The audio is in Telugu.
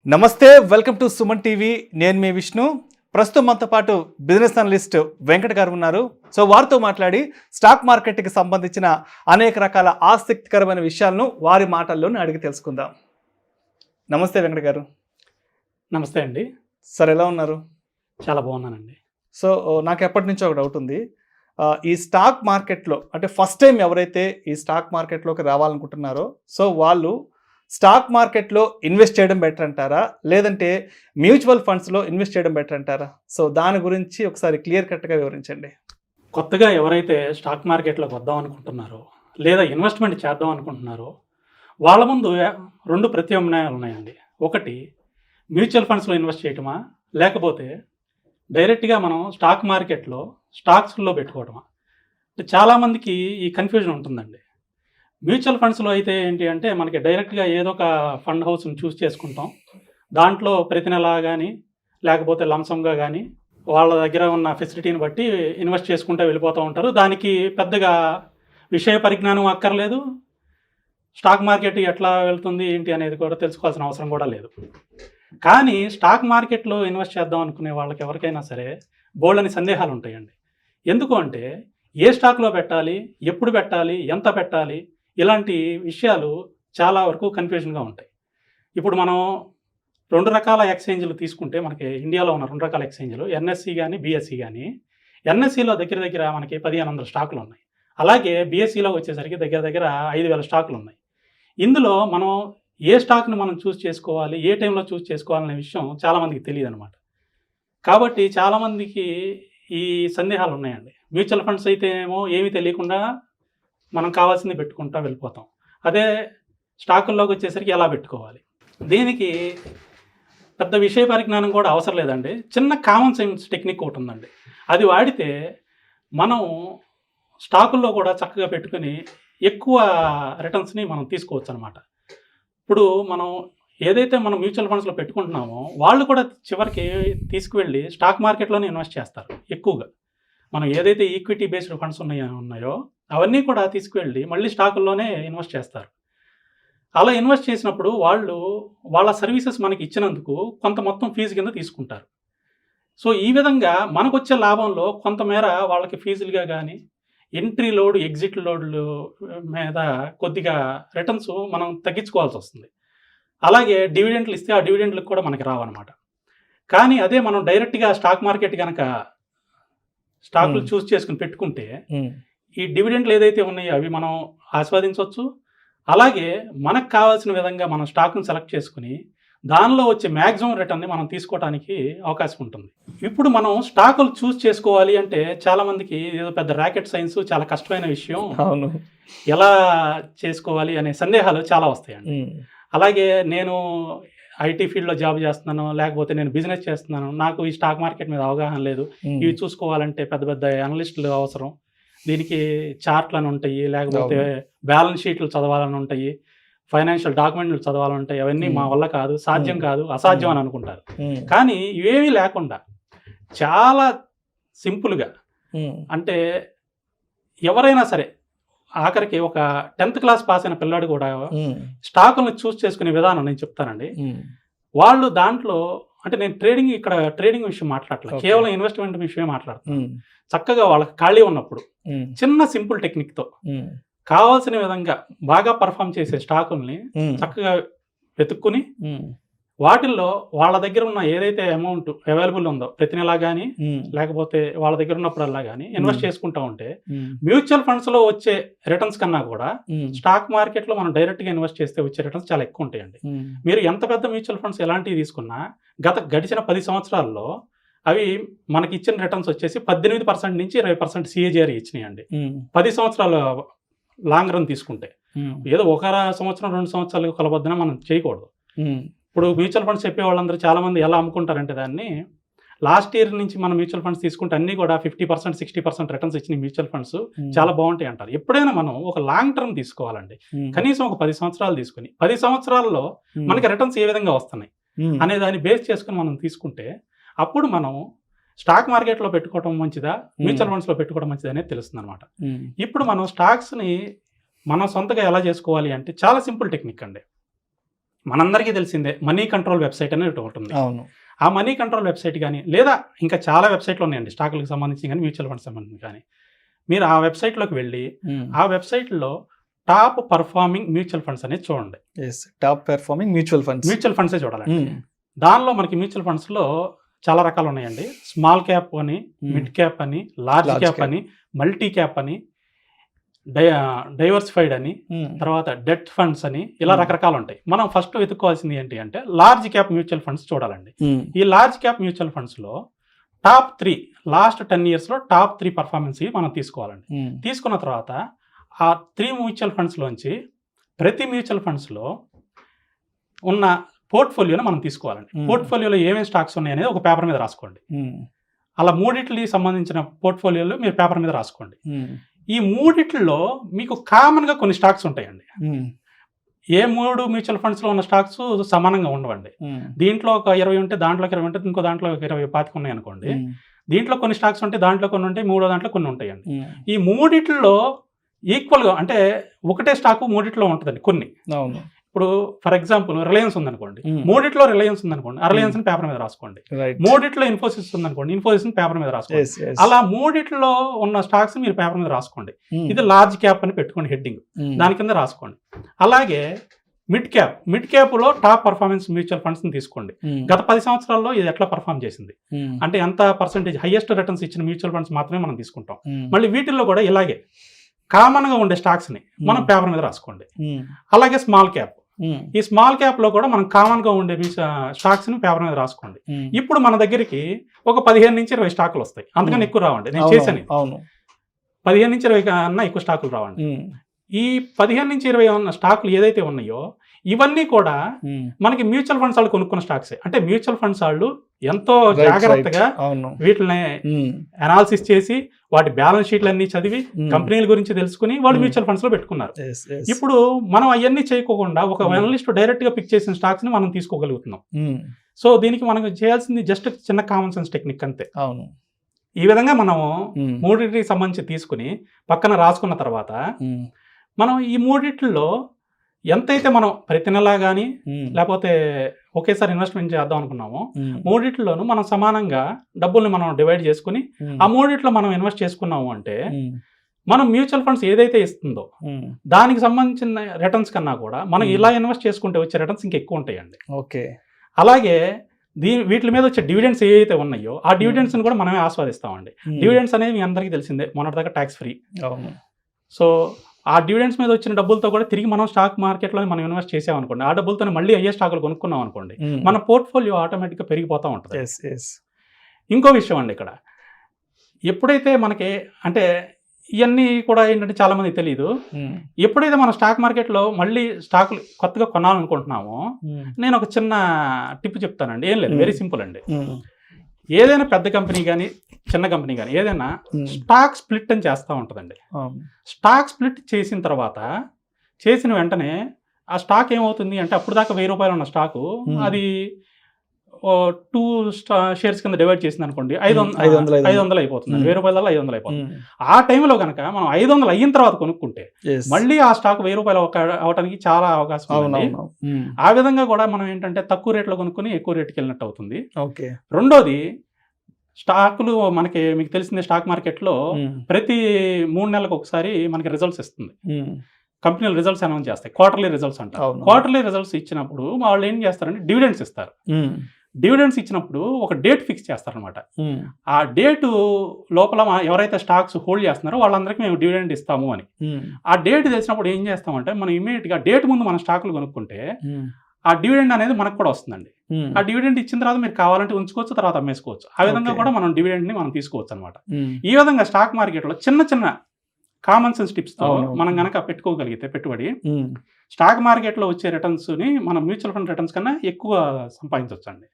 నమస్తే, వెల్కమ్ టు సుమన్ టీవీ. నేను మీ విష్ణు. ప్రస్తుతం మనతో పాటు బిజినెస్ అనలిస్ట్ వెంకట్ గారు ఉన్నారు. సో వారితో మాట్లాడి స్టాక్ మార్కెట్కి సంబంధించిన అనేక రకాల ఆసక్తికరమైన విషయాలను వారి మాటల్లోనే అడిగి తెలుసుకుందాం. నమస్తే వెంకట్ గారు. నమస్తే అండి. సార్, ఎలా ఉన్నారు? చాలా బాగున్నానండి. సో నాకు ఎప్పటి నుంచో ఒక డౌట్ ఉంది. ఈ స్టాక్ మార్కెట్లో అంటే ఫస్ట్ టైం ఎవరైతే ఈ స్టాక్ మార్కెట్లోకి రావాలనుకుంటున్నారో సో వాళ్ళు స్టాక్ మార్కెట్లో ఇన్వెస్ట్ చేయడం బెటర్ అంటారా, లేదంటే మ్యూచువల్ ఫండ్స్లో ఇన్వెస్ట్ చేయడం బెటర్ అంటారా? సో దాని గురించి ఒకసారి క్లియర్ కట్గా వివరించండి. కొత్తగా ఎవరైతే స్టాక్ మార్కెట్లోకి వద్దాం అనుకుంటున్నారో లేదా ఇన్వెస్ట్మెంట్ చేద్దాం అనుకుంటున్నారో వాళ్ళ ముందు రెండు ప్రత్యామ్నాయాలు ఉన్నాయండి. ఒకటి, మ్యూచువల్ ఫండ్స్లో ఇన్వెస్ట్ చేయటమా, లేకపోతే డైరెక్ట్గా మనం స్టాక్ మార్కెట్లో స్టాక్స్లో పెట్టుకోవటమా. చాలామందికి ఈ కన్ఫ్యూజన్ ఉంటుందండి. మ్యూచువల్ ఫండ్స్లో అయితే ఏంటి అంటే మనకి డైరెక్ట్గా ఏదో ఒక ఫండ్ హౌస్ని చూస్ చేసుకుంటాం. దాంట్లో ప్రతి నెల కానీ లేకపోతే లంసంగా కానీ వాళ్ళ దగ్గర ఉన్న ఫెసిలిటీని బట్టి ఇన్వెస్ట్ చేసుకుంటూ వెళ్ళిపోతూ ఉంటారు. దానికి పెద్దగా విషయ పరిజ్ఞానం అక్కర్లేదు. స్టాక్ మార్కెట్ ఎట్లా వెళ్తుంది ఏంటి అనేది కూడా తెలుసుకోవాల్సిన అవసరం కూడా లేదు. కానీ స్టాక్ మార్కెట్లో ఇన్వెస్ట్ చేద్దాం అనుకునే వాళ్ళకి ఎవరికైనా సరే బోల్డని సందేహాలు ఉంటాయండి. ఎందుకు అంటే ఏ స్టాక్లో పెట్టాలి, ఎప్పుడు పెట్టాలి, ఎంత పెట్టాలి, ఇలాంటి విషయాలు చాలా వరకు కన్ఫ్యూజన్గా ఉంటాయి. ఇప్పుడు మనం రెండు రకాల ఎక్స్చేంజ్లు తీసుకుంటే మనకి ఇండియాలో ఉన్న రెండు రకాల ఎక్స్చేంజ్లు ఎన్ఎస్సి కానీ బిఎస్సి కానీ. ఎన్ఎస్సిలో దగ్గర మనకి 1500 స్టాకులు ఉన్నాయి. అలాగే బిఎస్సిలో వచ్చేసరికి దగ్గర 5000 స్టాకులు ఉన్నాయి. ఇందులో మనం ఏ స్టాక్ని మనం చూస్ చేసుకోవాలి, ఏ టైంలో చూస్ చేసుకోవాలనే విషయం చాలామందికి తెలియదు అనమాట. కాబట్టి చాలామందికి ఈ సందేహాలు ఉన్నాయండి. మ్యూచువల్ ఫండ్స్ అయితే ఏమో ఏమీ తెలియకుండా మనం కావాల్సింది పెట్టుకుంటూ వెళ్ళిపోతాం. అదే స్టాకుల్లోకి వచ్చేసరికి ఎలా పెట్టుకోవాలి, దీనికి పెద్ద విషయ పరిజ్ఞానం కూడా అవసరం లేదండి. చిన్న కామన్ సెన్స్ టెక్నిక్ ఒకటి ఉందండి. అది వాడితే మనం స్టాకుల్లో కూడా చక్కగా పెట్టుకుని ఎక్కువ రిటర్న్స్ని మనం తీసుకోవచ్చు అనమాట. ఇప్పుడు మనం ఏదైతే మనం మ్యూచువల్ ఫండ్స్లో పెట్టుకుంటున్నామో వాళ్ళు కూడా చివరికి తీసుకువెళ్ళి స్టాక్ మార్కెట్లోనే ఇన్వెస్ట్ చేస్తారు ఎక్కువగా. మనం ఏదైతే ఈక్విటీ బేస్డ్ ఫండ్స్ ఉన్నాయో అవన్నీ కూడా తీసుకువెళ్ళి మళ్ళీ స్టాకుల్లోనే ఇన్వెస్ట్ చేస్తారు. అలా ఇన్వెస్ట్ చేసినప్పుడు వాళ్ళ సర్వీసెస్ మనకి ఇచ్చినందుకు కొంత మొత్తం ఫీజు కింద తీసుకుంటారు. సో ఈ విధంగా మనకు వచ్చే లాభంలో కొంతమేర వాళ్ళకి ఫీజులుగా కానీ ఎంట్రీ లోడ్ ఎగ్జిట్ లోడ్లు మీద కొద్దిగా రిటర్న్స్ మనం తగ్గించుకోవాల్సి వస్తుంది. అలాగే డివిడెంట్లు ఇస్తే ఆ డివిడెంట్లకు కూడా మనకి రావన్నమాట. కానీ అదే మనం డైరెక్ట్గా స్టాక్ మార్కెట్ కనుక స్టాకులు చూస్ చేసుకుని పెట్టుకుంటే ఈ డివిడెంట్లు ఏదైతే ఉన్నాయో అవి మనం ఆస్వాదించవచ్చు. అలాగే మనకు కావాల్సిన విధంగా మనం స్టాక్ను సెలెక్ట్ చేసుకుని దానిలో వచ్చే మ్యాక్సిమం రిటర్న్ని మనం తీసుకోవడానికి అవకాశం ఉంటుంది. ఇప్పుడు మనం స్టాకులు చూస్ చేసుకోవాలి అంటే చాలామందికి ఏదో పెద్ద రాకెట్ సైన్స్, చాలా కష్టమైన విషయం, ఎలా చేసుకోవాలి అనే సందేహాలు చాలా వస్తాయండి. అలాగే నేను ఐటీ ఫీల్డ్లో జాబ్ చేస్తున్నాను, లేకపోతే నేను బిజినెస్ చేస్తున్నాను, నాకు ఈ స్టాక్ మార్కెట్ మీద అవగాహన లేదు, ఇవి చూసుకోవాలంటే పెద్ద పెద్ద అనలిస్టులు అవసరం, దీనికి చార్ట్లను ఉంటాయి, లేకపోతే బ్యాలెన్స్ షీట్లు చదవాలని ఉంటాయి, ఫైనాన్షియల్ డాక్యుమెంట్లు చదవాలని ఉంటాయి, అవన్నీ మా వల్ల కాదు, సాధ్యం కాదు, అసాధ్యం అని అనుకుంటారు. కానీ ఇవేమీ లేకుండా చాలా సింపుల్గా, అంటే ఎవరైనా సరే ఆఖరికి ఒక 10th క్లాస్ పాస్ అయిన పిల్లాడు కూడా స్టాకులను చూస్ చేసుకునే విధానం నేను చెప్తానండి. వాళ్ళు దాంట్లో అంటే నేను ట్రేడింగ్ విషయం మాట్లాడట్లేదు, కేవలం ఇన్వెస్ట్మెంట్ విషయమే మాట్లాడుతున్నాను. చక్కగా వాళ్ళకి ఖాళీ ఉన్నప్పుడు చిన్న సింపుల్ టెక్నిక్తో కావాల్సిన విధంగా బాగా పర్ఫామ్ చేసే స్టాకుల్ని చక్కగా వెతుక్కుని వాటిల్లో వాళ్ళ దగ్గర ఉన్న ఏదైతే అమౌంట్ అవైలబుల్ ఉందో ప్రతి నెలా కానీ లేకపోతే వాళ్ళ దగ్గర ఉన్నప్పుడల్లా కానీ ఇన్వెస్ట్ చేసుకుంటా ఉంటే మ్యూచువల్ ఫండ్స్లో వచ్చే రిటర్న్స్ కన్నా కూడా స్టాక్ మార్కెట్లో మనం డైరెక్ట్గా ఇన్వెస్ట్ చేస్తే వచ్చే రిటర్న్స్ చాలా ఎక్కువ ఉంటాయండి. మీరు ఎంత పెద్ద మ్యూచువల్ ఫండ్స్ ఎలాంటివి తీసుకున్నా గడిచిన 10 సంవత్సరాల్లో అవి మనకి ఇచ్చిన రిటర్న్స్ వచ్చేసి 18% నుంచి 20% సిఏజిఆర్ ఇచ్చినాయండి. 10 సంవత్సరాల లాంగ్ రన్ తీసుకుంటే. ఏదో ఒక సంవత్సరం 2 సంవత్సరాలు కలబొద్దున మనం చేయకూడదు. ఇప్పుడు మ్యూచువల్ ఫండ్స్ చెప్పే వాళ్ళందరూ చాలామంది ఎలా అమ్ముకుంటారంటే దాన్ని లాస్ట్ ఇయర్ నుంచి మనం మ్యూచువల్ ఫండ్స్ తీసుకుంటే అన్నీ కూడా 50% 60% రిటర్న్స్ ఇచ్చిన మ్యూచువల్ ఫండ్స్ చాలా బాగుంటాయి అంటారు. ఎప్పుడైనా మనం ఒక లాంగ్ టర్మ్ తీసుకోవాలండి. కనీసం ఒక 10 సంవత్సరాలు తీసుకుని 10 సంవత్సరాల్లో మనకి రిటర్న్స్ ఏ విధంగా వస్తున్నాయి అనే దాన్ని బేస్ చేసుకుని మనం తీసుకుంటే అప్పుడు మనం స్టాక్ మార్కెట్లో పెట్టుకోవడం మంచిదా, మ్యూచువల్ ఫండ్స్లో పెట్టుకోవడం మంచిదా అనేది తెలుస్తుంది అనమాట. ఇప్పుడు మనం స్టాక్స్ని మనం సొంతగా ఎలా చేసుకోవాలి అంటే చాలా సింపుల్ టెక్నిక్ అండి. మనందరికీ తెలిసిందే మనీ కంట్రోల్ వెబ్సైట్ అనేది ఒకటి ఉంది. అవును. ఆ మనీ కంట్రోల్ వెబ్సైట్ కానీ లేదా ఇంకా చాలా వెబ్సైట్లు ఉన్నాయండి స్టాకులకు సంబంధించి కానీ మ్యూచువల్ ఫండ్స్ సంబంధించి కానీ. మీరు ఆ వెబ్సైట్లోకి వెళ్ళి ఆ వెబ్సైట్లో టాప్ పర్ఫార్మింగ్ మ్యూచువల్ ఫండ్స్ అనేది చూడండి. టాప్ పర్ఫార్మింగ్ మ్యూచువల్ ఫండ్సే చూడాలండి. దానిలో మనకి మ్యూచువల్ ఫండ్స్లో చాలా రకాలు ఉన్నాయండి. స్మాల్ క్యాప్ అని, మిడ్ క్యాప్ అని, లార్జ్ క్యాప్ అని, మల్టీ క్యాప్ అని, డైవర్సిఫైడ్ అని, తర్వాత డెట్ ఫండ్స్ అని, ఇలా రకరకాలు ఉంటాయి. మనం ఫస్ట్ వెతుక్కోవాల్సింది ఏంటి అంటే లార్జ్ క్యాప్ మ్యూచువల్ ఫండ్స్ చూడాలండి. ఈ లార్జ్ క్యాప్ మ్యూచువల్ ఫండ్స్లో టాప్ 3 లాస్ట్ 10 yearsలో టాప్ 3 పర్ఫార్మెన్స్ మనం తీసుకోవాలండి. తీసుకున్న తర్వాత ఆ 3 మ్యూచువల్ ఫండ్స్లోంచి ప్రతి మ్యూచువల్ ఫండ్స్లో ఉన్న పోర్ట్ఫోలియోని మనం తీసుకోవాలండి. పోర్ట్ఫోలియోలో ఏమేమి స్టాక్స్ ఉన్నాయనేది ఒక పేపర్ మీద రాసుకోండి. అలా మూడిట్లకి సంబంధించిన పోర్ట్ఫోలియోలు మీరు పేపర్ మీద రాసుకోండి. ఈ మూడిట్లో మీకు కామన్గా కొన్ని స్టాక్స్ ఉంటాయండి. ఏ 3 మ్యూచువల్ ఫండ్స్లో ఉన్న స్టాక్స్ సమానంగా ఉండవండి. దీంట్లో ఒక 20 ఉంటే దాంట్లో 20 ఉంటే ఇంకో దాంట్లో 20-25 ఉన్నాయి అనుకోండి. దీంట్లో కొన్ని స్టాక్స్ ఉంటాయి, దాంట్లో కొన్ని ఉంటాయి, మూడో దాంట్లో కొన్ని ఉంటాయండి. ఈ మూడిట్లో ఈక్వల్గా అంటే ఒకటే స్టాకు మూడిట్లో ఉంటుందండి కొన్ని. ఇప్పుడు ఫర్ ఎగ్జాంపుల్ రిలయన్స్ ఉందనుకోండి, మూడిట్లో రిలయన్స్ ఉందనుకోండి, ఆ రిలయన్స్ పేపర్ మీద రాసుకోండి. మూడిట్లో ఇన్ఫోసిస్ ఉందనుకోండి, ఇన్ఫోసిస్ పేపర్ మీద రాసుకోండి. అలా మూడిట్లో ఉన్న స్టాక్స్ మీరు పేపర్ మీద రాసుకోండి. ఇది లార్జ్ క్యాప్ అని పెట్టుకోండి హెడ్డింగ్, దాని కింద రాసుకోండి. అలాగే మిడ్ క్యాప్ లో టాప్ పర్ఫార్మెన్స్ మ్యూచువల్ ఫండ్స్ తీసుకోండి. గత 10 సంవత్సరాల్లో ఇది ఎట్లా పర్ఫార్మ్ చేసింది అంటే ఎంత పర్సెంటేజ్ హైయెస్ట్ రిటర్న్స్ ఇచ్చిన మ్యూచువల్ ఫండ్స్ మాత్రమే మనం తీసుకుంటాం. మళ్ళీ వీటిల్లో కూడా ఇలాగే కామన్ గా ఉండే స్టాక్స్ ని మనం పేపర్ మీద రాసుకోండి. అలాగే స్మాల్ క్యాప్, ఈ స్మాల్ క్యాప్ లో కూడా మనం కామన్ గా ఉండే స్టాక్స్ ని పేపర్ మీద రాసుకోండి. ఇప్పుడు మన దగ్గరికి ఒక 15 నుంచి 20 స్టాకులు వస్తాయి, అందుకని ఎక్కువ రావండి. నేను చేశాను 15 నుంచి 20 కన్నా ఎక్కువ స్టాకులు రావండి. ఈ 15 నుంచి 20 ఉన్న స్టాకులు ఏదైతే ఉన్నాయో ఇవన్నీ కూడా మనకి మ్యూచువల్ ఫండ్స్ వాళ్ళు కొనుక్కున్న స్టాక్స్. అంటే మ్యూచువల్ ఫండ్స్ వాళ్ళు ఎంతో జాగ్రత్తగా వీటిని అనాలిసిస్ చేసి వాటి బ్యాలెన్స్ షీట్లు అన్ని చదివి కంపెనీల గురించి తెలుసుకుని వాళ్ళు మ్యూచువల్ ఫండ్స్ లో పెట్టుకున్నారు. ఇప్పుడు మనం అవన్నీ చేయకోకుండా ఒక అనలిస్ట్ డైరెక్ట్ గా పిక్ చేసిన స్టాక్స్ ని మనం తీసుకోగలుగుతున్నాం. సో దీనికి మనకు చేయాల్సింది జస్ట్ చిన్న కామన్ సెన్స్ టెక్నిక్ అంతే. ఈ విధంగా మనము మూడింటికి సంబంధించి తీసుకుని పక్కన రాసుకున్న తర్వాత మనం ఈ మూడిట్లో ఎంతైతే మనం ప్రతి నెల కానీ లేకపోతే ఒకేసారి ఇన్వెస్ట్మెంట్ చేద్దాం అనుకున్నామో మూడిట్లోనూ మనం సమానంగా డబ్బుల్ని మనం డివైడ్ చేసుకుని ఆ మూడిట్లో మనం ఇన్వెస్ట్ చేసుకున్నాము అంటే మనం మ్యూచువల్ ఫండ్స్ ఏదైతే ఇస్తుందో దానికి సంబంధించిన రిటర్న్స్ కన్నా కూడా మనం ఇలా ఇన్వెస్ట్ చేసుకుంటే వచ్చే రిటర్న్స్ ఇంకెక్కువ ఉంటాయండి. అలాగే వీటి మీద వచ్చే డివిడెండ్స్ ఏవైతే ఉన్నాయో ఆ డివిడెండ్స్ కూడా మనమే ఆస్వాదిస్తామండి. డివిడెండ్స్ అనేది మీ అందరికీ తెలిసిందే, మొన్నటిదాకా ట్యాక్స్ ఫ్రీ. సో ఆ డివిడెండ్స్ మీద వచ్చిన డబ్బులతో కూడా తిరిగి మనం స్టాక్ మార్కెట్లో మనం ఇన్వెస్ట్ చేసామనుకోండి, ఆ డబ్బులతో మళ్ళీ అయ్యే స్టాకులు కొనుక్కున్నాం అనుకోండి, మన పోర్ట్ఫోలియో ఆటోమేటిక్గా పెరిగిపోతూ ఉంటుంది. ఇంకో విషయం అండి, ఇక్కడ ఎప్పుడైతే మనకి అంటే ఇవన్నీ కూడా ఏంటంటే చాలా మందికి తెలియదు, ఎప్పుడైతే మనం స్టాక్ మార్కెట్లో మళ్ళీ స్టాకులు కొత్తగా కొనాలనుకుంటున్నామో నేను ఒక చిన్న టిప్ చెప్తానండి. ఏం లేదు, వెరీ సింపుల్ అండి. ఏదైనా పెద్ద కంపెనీ కానీ చిన్న కంపెనీ కానీ ఏదైనా స్టాక్ స్ప్లిట్ అని చేస్తూ ఉంటుందండి. స్టాక్ స్ప్లిట్ చేసిన తర్వాత చేసిన వెంటనే ఆ స్టాక్ ఏమవుతుంది అంటే అప్పుడు దాకా ₹1000 ఉన్న స్టాకు అది 2 షేర్స్ కింద డివైడ్ చేసింది అనుకోండి, 500 అయిపోతుంది. ₹1000 500 అయిపోతుంది. ఆ టైంలో కనుక మనం 500 అయిన తర్వాత కొనుక్కుంటే మళ్ళీ ఆ స్టాక్ ₹1000 అవడానికి చాలా అవకాశం ఉంది. ఆ విధంగా కూడా మనం ఏంటంటే తక్కువ రేట్లో కొనుక్కుని ఎక్కువ రేటుకి వెళ్ళినట్టు అవుతుంది. రెండోది, స్టాకులు మీకు తెలిసిందే స్టాక్ మార్కెట్లో ప్రతి 3 నెలలకు ఒకసారి మనకి రిజల్ట్స్ ఇస్తుంది. కంపెనీలు రిజల్ట్స్ అనౌన్స్ చేస్తాయి, క్వార్టర్లీ రిజల్ట్స్ అంటారు. క్వార్టర్లీ రిజల్ట్స్ ఇచ్చినప్పుడు వాళ్ళు ఏం చేస్తారంటే డివిడెండ్స్ ఇస్తారు. డివిడెండ్స్ ఇచ్చినప్పుడు ఒక డేట్ ఫిక్స్ చేస్తారనమాట. ఆ డేటు లోపల ఎవరైతే స్టాక్స్ హోల్డ్ చేస్తున్నారో వాళ్ళందరికీ మేము డివిడెండ్ ఇస్తాము అని. ఆ డేట్ తెలిసినప్పుడు ఏం చేస్తామంటే మనం ఇమీడియట్గా డేట్ ముందు మన స్టాకులు కొనుక్కుంటే ఆ డివిడెండ్ అనేది మనకు కూడా వస్తుందండి. ఆ డివిడెండ్ ఇచ్చిన తర్వాత మీరు కావాలంటే ఉంచుకోవచ్చు, తర్వాత అమ్మేసుకోవచ్చు. ఆ విధంగా కూడా మనం డివిడెండ్ని మనం తీసుకోవచ్చు అనమాట. ఈ విధంగా స్టాక్ మార్కెట్లో చిన్న చిన్న కామన్ సెన్స్ టిప్స్తో మనం కనుక పెట్టుకోగలిగితే పెట్టుబడి స్టాక్ మార్కెట్లో వచ్చే రిటర్న్స్ని మనం మ్యూచువల్ ఫండ్ రిటర్న్స్ కన్నా ఎక్కువ సంపాదించవచ్చు అండి.